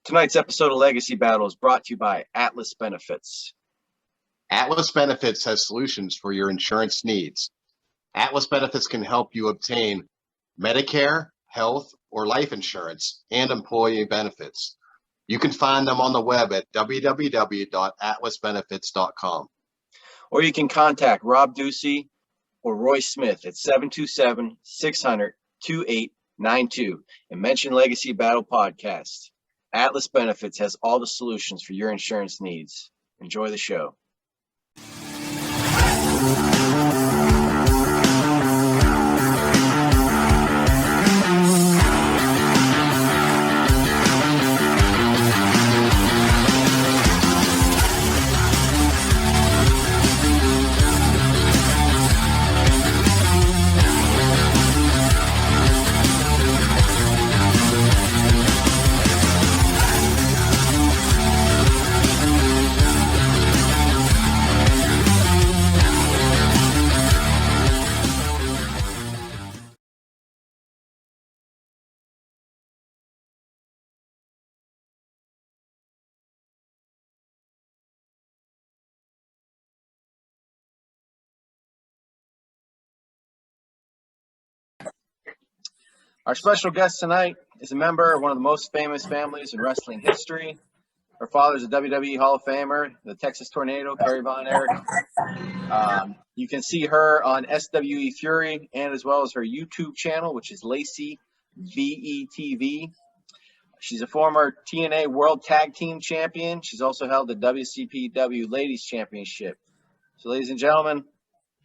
Tonight's episode of Legacy Battle is brought to you by Atlas Benefits. Atlas Benefits has solutions for your insurance needs. Atlas Benefits can help you obtain Medicare, health, or life insurance and employee benefits. You can find them on the web at www.atlasbenefits.com. Or you can contact Rob Ducey or Roy Smith at 727-600-2892 and mention Legacy Battle Podcast. Atlas Benefits has all the solutions for your insurance needs. Enjoy the show. Our special guest tonight is a member of one of the most famous families in wrestling history. Her father's a WWE Hall of Famer, the Texas Tornado, Lacey Von Erich. You can see her on SWE Fury and as well as her YouTube channel, which is Lacey VETV. She's a former TNA World Tag Team Champion. She's also held the WCPW Ladies Championship. So, ladies and gentlemen,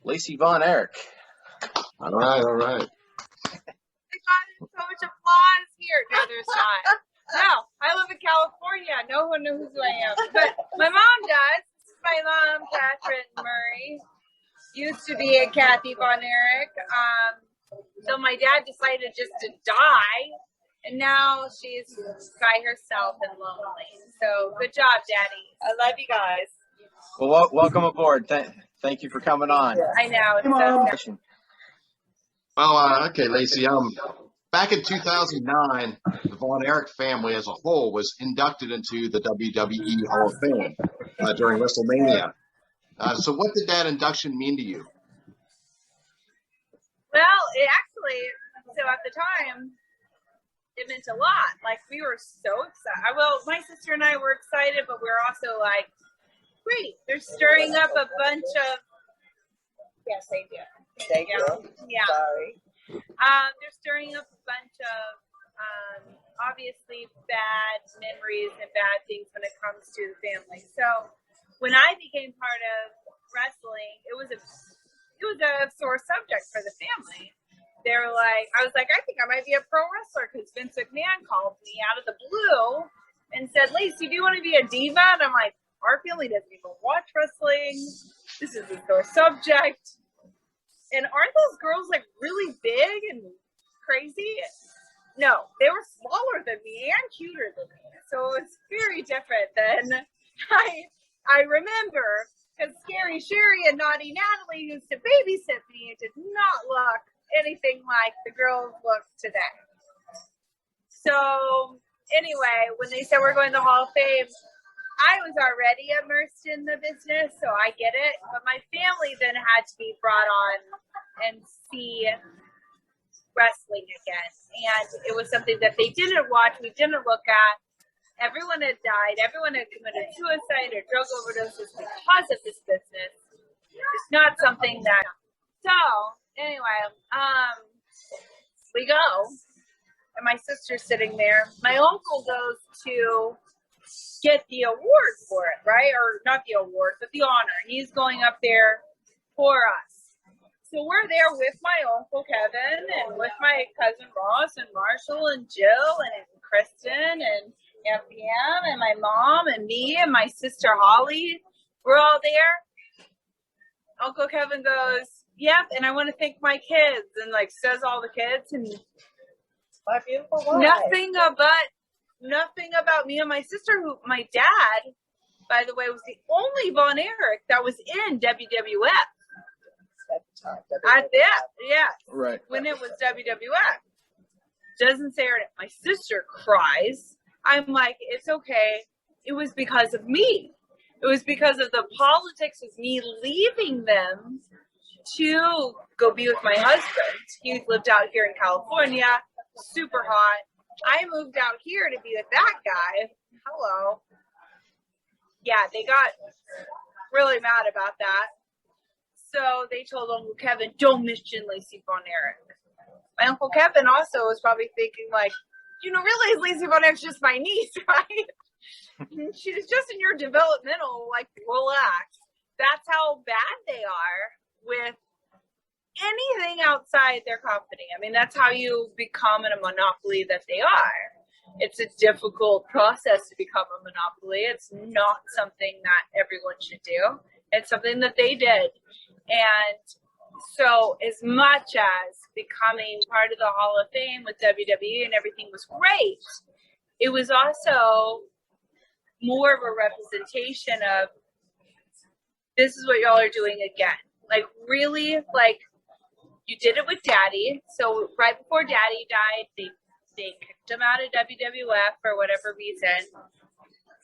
Lacey Von Erich. All right. So much applause here. No, there's not. No, I live in California. No one knows who I am. But my mom does. This is my mom, Catherine Murray. Used to be a Kathy Von Erich. So my dad decided just to die. And now she's by herself and lonely. So good job, Daddy. I love you guys. Well, welcome aboard. Thank you for coming on. I know. It's so Okay, Lacey. Back in 2009, the Von Erich family as a whole was inducted into the WWE Hall of Fame during WrestleMania. So what did that induction mean to you? Well, so at the time, it meant a lot. Like, we were so excited. Well, my sister and I were excited, but we were also like, wait, they're stirring up a bunch of, yes, they do. Yeah. Sorry. They're stirring up a bunch of obviously bad memories and bad things when it comes to the family. So when I became part of wrestling, it was a sore subject for the family. They were like, I was like, I think I might be a pro wrestler because Vince McMahon called me out of the blue and said, Lacey, do you want to be a diva? And I'm like, our family doesn't even watch wrestling. This is a sore subject. And aren't those girls like really big and crazy? No, they were smaller than me and cuter than me. So it's very different than I remember, because Scary Sherry and Naughty Natalie used to babysit me. It did not look anything like the girls look today. So anyway, when they said we're going to the Hall of Fame, I was already immersed in the business, so I get it. But my family then had to be brought on and see wrestling again. And it was something that they didn't watch, we didn't look at. Everyone had died. Everyone had committed suicide or drug overdoses because of this business. It's not something that... So, anyway, we go. And my sister's sitting there. My uncle goes to get the award for it, right? Or not the award, but the honor. And he's going up there for us. So we're there with my Uncle Kevin and with my cousin Ross and Marshall and Jill and Kristen and PM and my mom and me and my sister Holly. We're all there. Uncle Kevin goes, yep, and I want to thank my kids, and like says all the kids, and my beautiful wife. Nothing about me and my sister, who my dad, by the way, was the only Von Erich that was in WWF. Right. When it was WWF. Doesn't say her name. My sister cries. I'm like, it's okay. It was because of me. It was because of the politics of me leaving them to go be with my husband. He lived out here in California, super hot. I moved out here to be with that guy. Hello. Yeah, they got really mad about that. So they told Uncle Kevin, don't mention Lacey Von Erich. My Uncle Kevin also was probably thinking like, you know, really, Lacey Von Erich's just my niece, right? She's just in your developmental, like, relax. That's how bad they are with anything outside their company. I mean, that's how you become in a monopoly that they are. It's a difficult process to become a monopoly. It's not something that everyone should do. It's something that they did. And so as much as becoming part of the Hall of Fame with WWE and everything was great, it was also more of a representation of this is what y'all are doing again. Like, really, like, you did it with Daddy. So right before Daddy died, they kicked him out of WWF for whatever reason.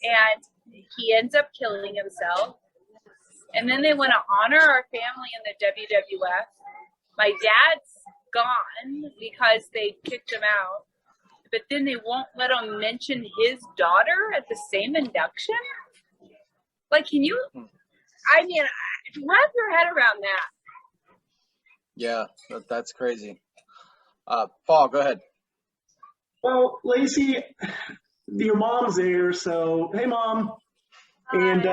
And he ends up killing himself. And then they want to honor our family in the WWF. My dad's gone because they kicked him out. But then they won't let him mention his daughter at the same induction? Like, can you, I mean, wrap your head around that. Yeah, that's crazy. Paul, go ahead. Well, Lacey, your mom's there, so hey, Mom. And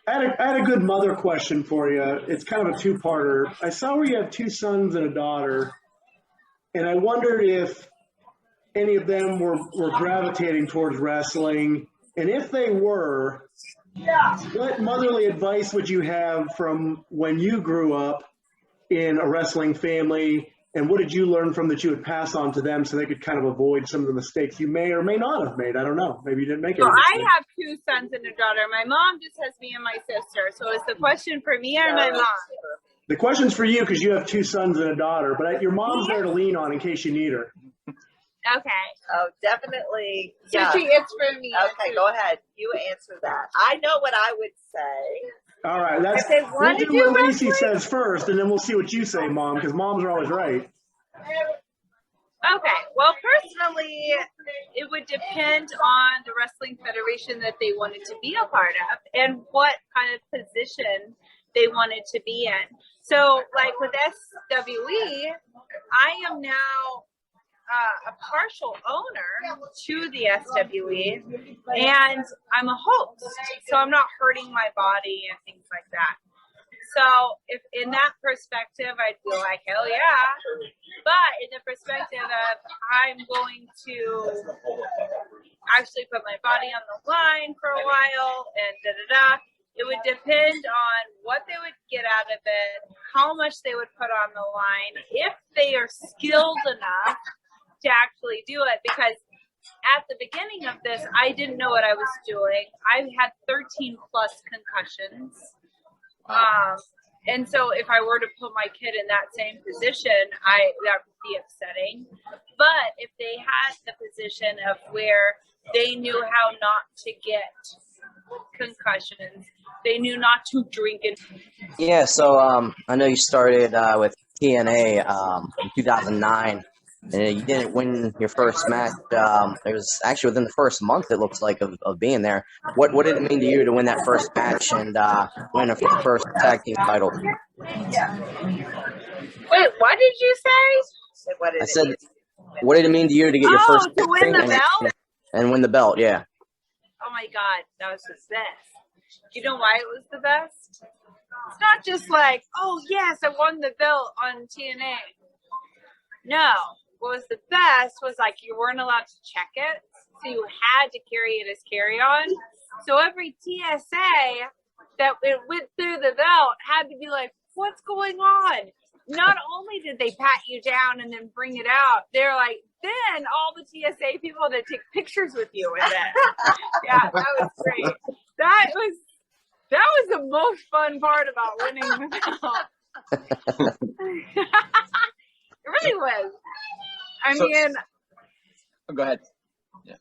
I had a good mother question for you. It's kind of a two-parter. I saw where you have two sons and a daughter, and I wondered if any of them were gravitating towards wrestling, and if they were, what motherly advice would you have from when you grew up in a wrestling family, and what did you learn from that you would pass on to them so they could kind of avoid some of the mistakes you may or may not have made? I don't know. Maybe you didn't make it. So I have two sons and a daughter. My mom just has me and my sister. So is the question for me or my mom? The question's for you because you have two sons and a daughter, but your mom's there to lean on in case you need her. Okay. Oh, definitely. So Yeah. it's for me. Okay, go ahead. You answer that. I know what I would say. All right, If they we'll want to do do what Lacey wrestling? says first, and then we'll see what you say, Mom, because moms are always right. Okay. Well, personally, it would depend on the wrestling federation that they wanted to be a part of and what kind of position they wanted to be in. So, like with SWE, I am now a partial owner to the SWE, and I'm a host, so I'm not hurting my body and things like that. So if in that perspective, I'd be like, hell yeah. But in the perspective of I'm going to actually put my body on the line for a while and it would depend on what they would get out of it, how much they would put on the line, if they are skilled enough to actually do it. Because at the beginning of this, I didn't know what I was doing. I had 13 plus concussions. And so if I were to put my kid in that same position, that would be upsetting. But if they had the position of where they knew how not to get concussions, they knew not to drink and Yeah, so I know you started with TNA in 2009, and you didn't win your first match. It was actually within the first month, it looks like, of being there. What did it mean to you to win that first match and win a first tag team title? Wait, what did you say? What did I it said, mean? what did it mean to you to get your first to win the belt? and win the belt? Yeah. Oh my God, that was the best. You know why it was the best? It's not just like, oh yes, I won the belt on TNA. No, what was the best was like you weren't allowed to check it, so you had to carry it as carry-on. So every TSA that it went through the belt had to be like, what's going on? Not only did they pat you down and then bring it out, they're like, then all the TSA people had to take pictures with you with it. Yeah, that was great. That was the most fun part about winning the belt. It really was. I mean, Go ahead.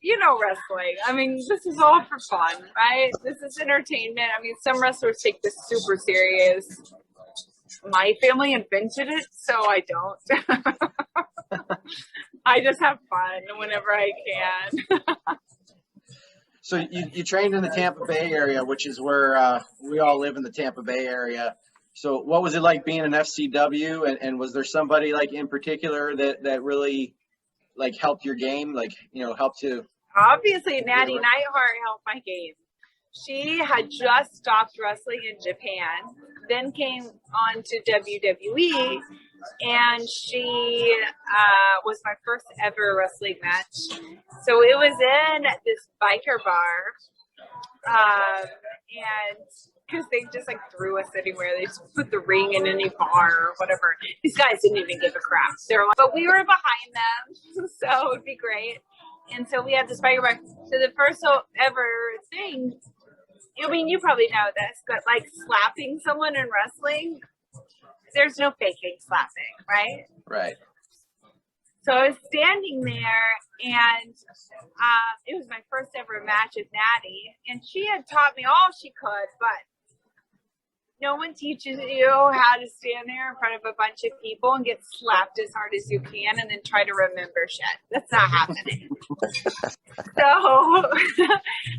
you know, wrestling. I mean, this is all for fun, right? This is entertainment. I mean, some wrestlers take this super serious. My family invented it, so I don't. I just have fun whenever I can. So you trained in the Tampa Bay area, which is where we all live in the Tampa Bay area. So what was it like being an FCW, and was there somebody like in particular that really like helped your game, like, you know, helped you? Obviously, Natty Neidhart helped my game. She had just stopped wrestling in Japan, then came on to WWE, and she was my first ever wrestling match. So it was in this biker bar, and because they just like threw us anywhere, they just put the ring in any bar or whatever. These guys didn't even give a crap. They were like, but we were behind them, so it would be great. And so we had this biker bar. So the first ever thing, I mean, you probably know this, but like slapping someone in wrestling, there's no faking slapping, right? Right. So I was standing there, and it was my first ever match with Natty, and she had taught me all she could, but no one teaches you how to stand there in front of a bunch of people and get slapped as hard as you can and then try to remember shit. That's not happening. So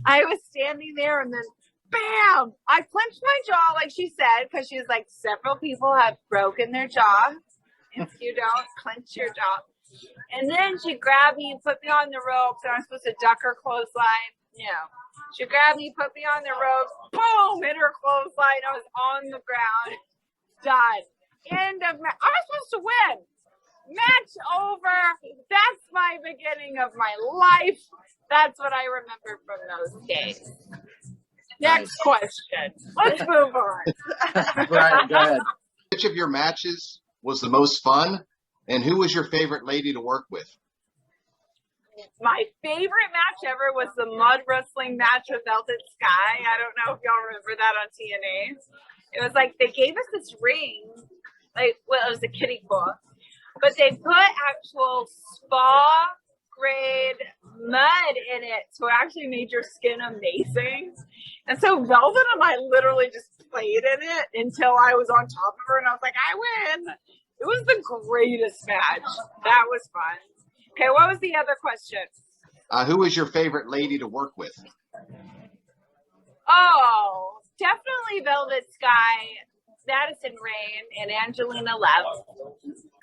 I was standing there, and then bam! I clenched my jaw, like she said, because she was like, several people have broken their jaw. If you don't clench your jaw. And then she grabbed me and put me on the ropes, and I was supposed to duck her clothesline. No. She grabbed me, put me on the ropes, boom, hit her clothesline. I was on the ground. Done. End of match. I was supposed to win. Match over. That's my beginning of my life. That's what I remember from those days. Next question. Let's move on. Brian, go ahead. Which of your matches was the most fun, and who was your favorite lady to work with? My favorite match ever was the mud wrestling match with Velvet Sky. I don't know if y'all remember that on TNA. It was like they gave us this ring, like, well, it was a kiddie pool, but they put actual spa grade mud in it, so it actually made your skin amazing. And so Velvet and I literally just played in it until I was on top of her, and I was like, I win. It was the greatest match. That was fun. Okay, what was the other question? Who was your favorite lady to work with? Oh, definitely Velvet Sky, Madison Rain, and Angelina Love.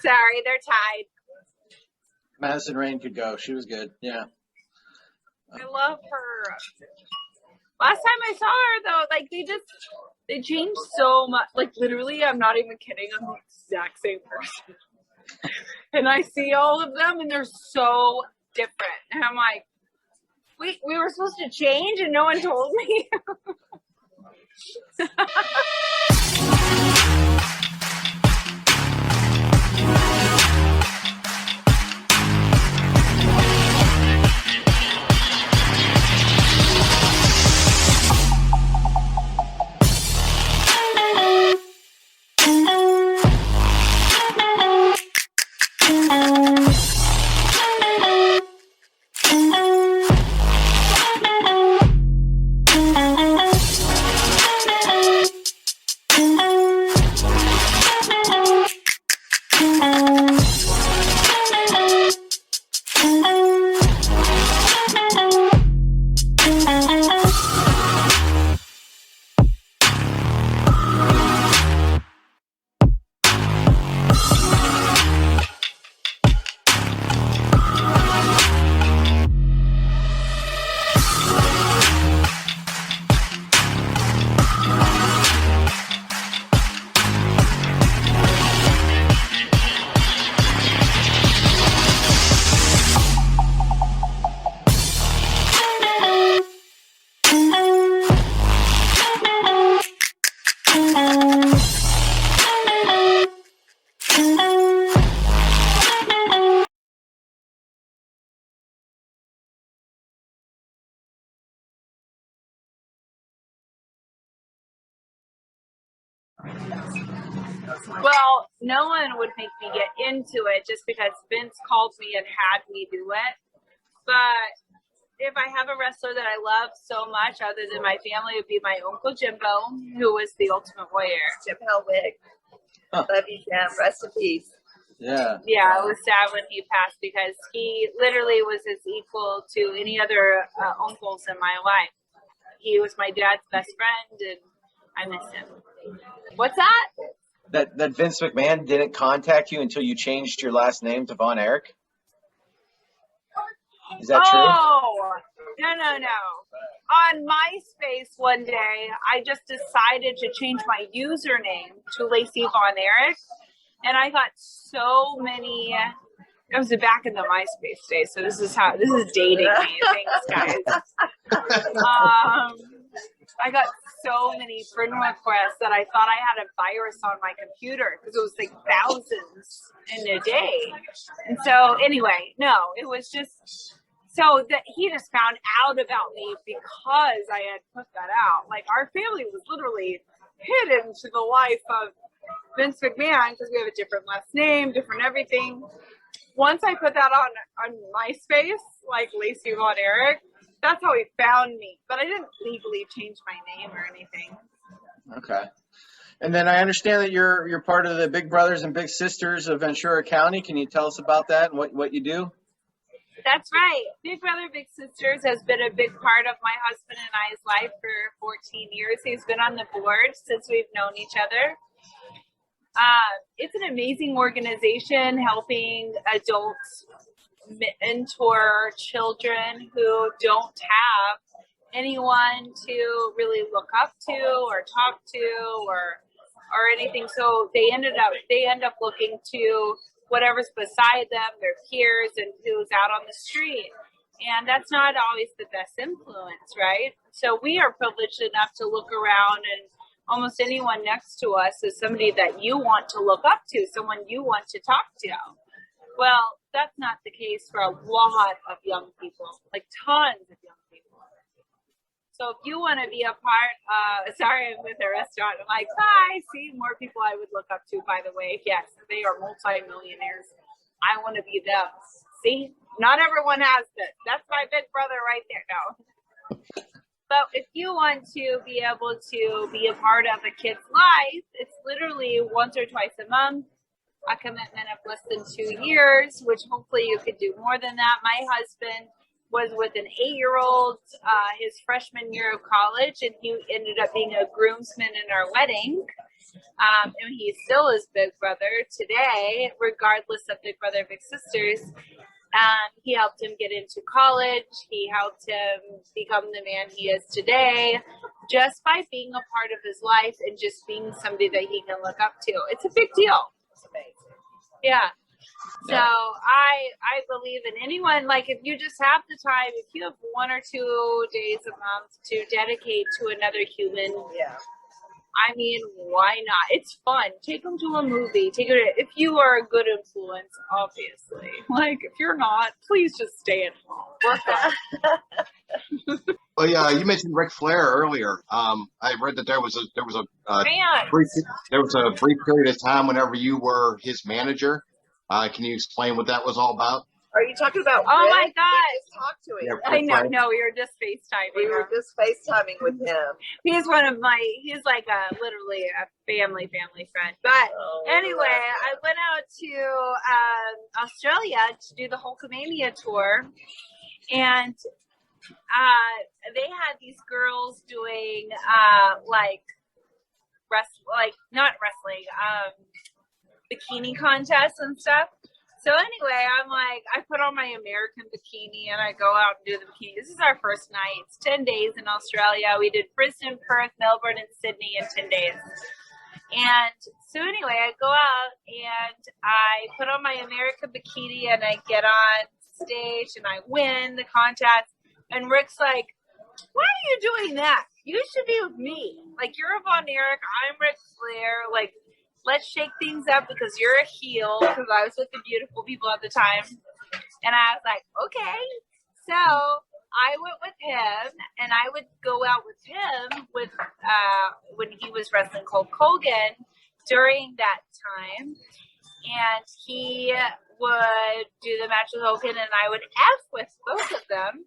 Sorry, they're tied. Madison Rain could go. She was good. Yeah. I love her. Last time I saw her, though, like, they changed so much. Like, literally, I'm not even kidding. I'm the exact same person. And I see all of them, and they're so different. And I'm like, wait, we were supposed to change, and no one told me? Well, no one would make me get into it just because Vince called me and had me do it. But if I have a wrestler that I love so much, other than my family, it would be my Uncle Jimbo, who was the Ultimate Warrior. Jim Helwig. Huh. Love you, Jim. Rest in peace. Yeah. Yeah, it was sad when he passed because he literally was as equal to any other uncles in my life. He was my dad's best friend, and I miss him. What's that? That Vince McMahon didn't contact you until you changed your last name to Von Erich? Is that true? Oh, no. On MySpace one day, I just decided to change my username to Lacey Von Erich, and I got so many. It was back in the MySpace days, so this is dating me. Thanks, guys. I got so many friend requests that I thought I had a virus on my computer because it was like thousands in a day. And so anyway, no, it was just so that he just found out about me because I had put that out. Like our family was literally hidden to the life of Vince McMahon because we have a different last name, different everything. Once I put that on MySpace, like Lacey Von Erich, that's how he found me. But I didn't legally change my name or anything. Okay. And then I understand that you're part of the Big Brothers and Big Sisters of Ventura County. Can you tell us about that and what you do? That's right. Big Brother, Big Sisters has been a big part of my husband and I's life for 14 years. He's been on the board since we've known each other. It's an amazing organization helping adults mentor children who don't have anyone to really look up to or talk to or anything. So they end up looking to whatever's beside them, their peers, and who's out on the street. And that's not always the best influence, right? So we are privileged enough to look around, and almost anyone next to us is somebody that you want to look up to, someone you want to talk to. Well, that's not the case for a lot of young people, like tons of young people. So if you want to be a part, sorry, I'm with a restaurant. I'm like, I see more people I would look up to, by the way. Yes, they are multimillionaires. I want to be them. See, not everyone has this. That's my big brother right there. No. But if you want to be able to be a part of a kid's life, it's literally once or twice a month, a commitment of less than 2 years, which hopefully you could do more than that. My husband was with an 8-year-old his freshman year of college, and he ended up being a groomsman in our wedding. And he still is Big Brother today, regardless of Big Brother, Big Sisters. He helped him get into college. He helped him become the man he is today just by being a part of his life and just being somebody that he can look up to. It's a big deal. It's amazing. Yeah. So I believe in anyone, like if you just have the time, if you have 1 or 2 days a month to dedicate to another human, I mean, why not? It's fun. Take them to a movie. Take it if you are a good influence, obviously. Like if you're not, please just stay at home. Work on. Well, yeah, you mentioned Ric Flair earlier. I read that there was a brief period of time whenever you were his manager. Can you explain what that was all about? Are you talking about Oh Rick? my God. We just talked to him. Yeah, I know. No, we were just FaceTiming. We were just FaceTiming with him. He's he's like literally a family friend. But anyway, I went out to Australia to do the Hulkamania tour, and they had these girls doing not wrestling, bikini contests and stuff. So anyway, I'm like, I put on my American bikini and I go out and do the bikini. This is our first night. It's 10 days in Australia. We did Brisbane, Perth, Melbourne, and Sydney in 10 days. And so anyway, I go out and I put on my American bikini and I get on stage and I win the contest. And Rick's like, why are you doing that? You should be with me. Like, you're a Von Erich. I'm Ric Flair. Like, let's shake things up because you're a heel, because I was with the beautiful people at the time. And I was like, okay. So I went with him, and I would go out with him with when he was wrestling Hulk Hogan during that time. And he would do the match with Hogan, and I would F with both of them.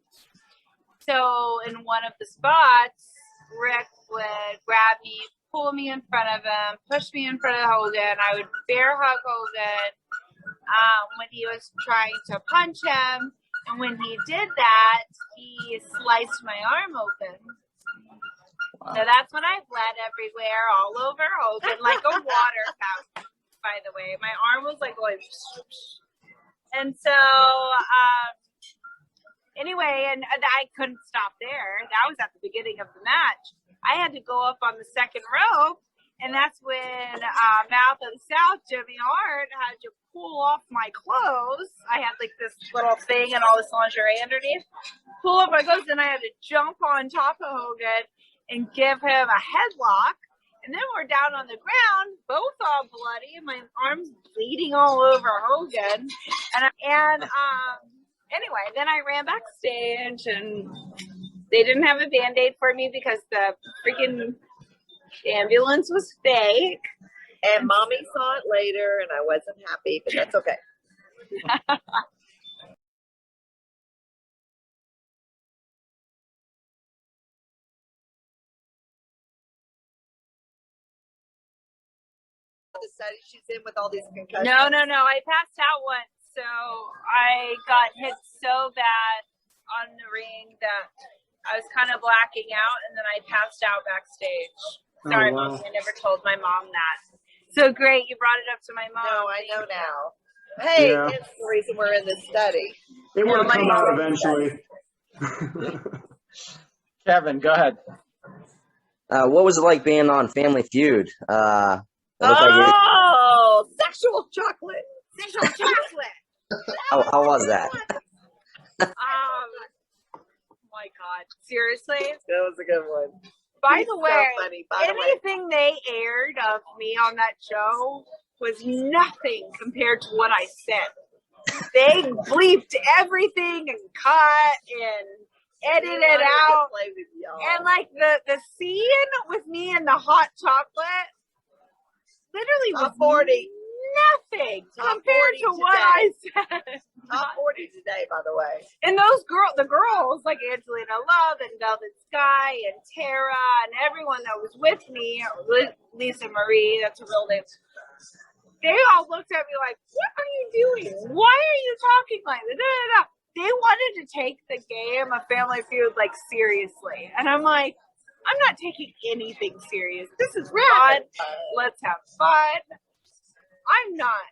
So in one of the spots, Rick would grab me, pull me in front of him, push me in front of Hogan. I would bear hug Hogan when he was trying to punch him. And when he did that, he sliced my arm open. Wow. So that's when I bled everywhere, all over Hogan, like a water fountain, by the way. My arm was like going, and so, anyway, and I couldn't stop there. That was at the beginning of the match. I had to go up on the second rope, and that's when Mouth of the South, Jimmy Hart, had to pull off my clothes. I had like this little thing and all this lingerie underneath. Pull off my clothes, and I had to jump on top of Hogan and give him a headlock. And then we're down on the ground, both all bloody, and my arms bleeding all over Hogan. Anyway, then I ran backstage, and they didn't have a Band-Aid for me because the freaking ambulance was fake. And mommy saw it later, and I wasn't happy, but that's okay. The study she's in with all these concussions. No. I passed out once. So I got hit so bad on the ring that I was kind of blacking out, and then I passed out backstage. Sorry, Oh, wow. Mom, I never told my mom that. So great, you brought it up to my mom. No, I know now. Hey, Yeah. that's the reason we're in this study. It would have my come out mom- eventually. Kevin, go ahead. What was it like being on Family Feud? It looked like Oh, sexual chocolate. Sexual chocolate. how was that? My God, seriously. That was a good one. By He's the so way, funny. By the way, anything they aired of me on that show was nothing compared to what I said. They bleeped everything and cut and edited it out. Play with y'all. And like the scene with me and the hot chocolate literally was Top 40. nothing Top compared 40 to what I today. said. Top 40 today, by the way. And the girls like Angelina Love and Velvet Sky and Tara and everyone that was with me, Lisa Marie, that's her real name. They all looked at me like, "What are you doing? Why are you talking like that?" They wanted to take the game of Family Feud like seriously, and I'm like, I'm not taking anything serious. This is fun. Let's have fun. I'm not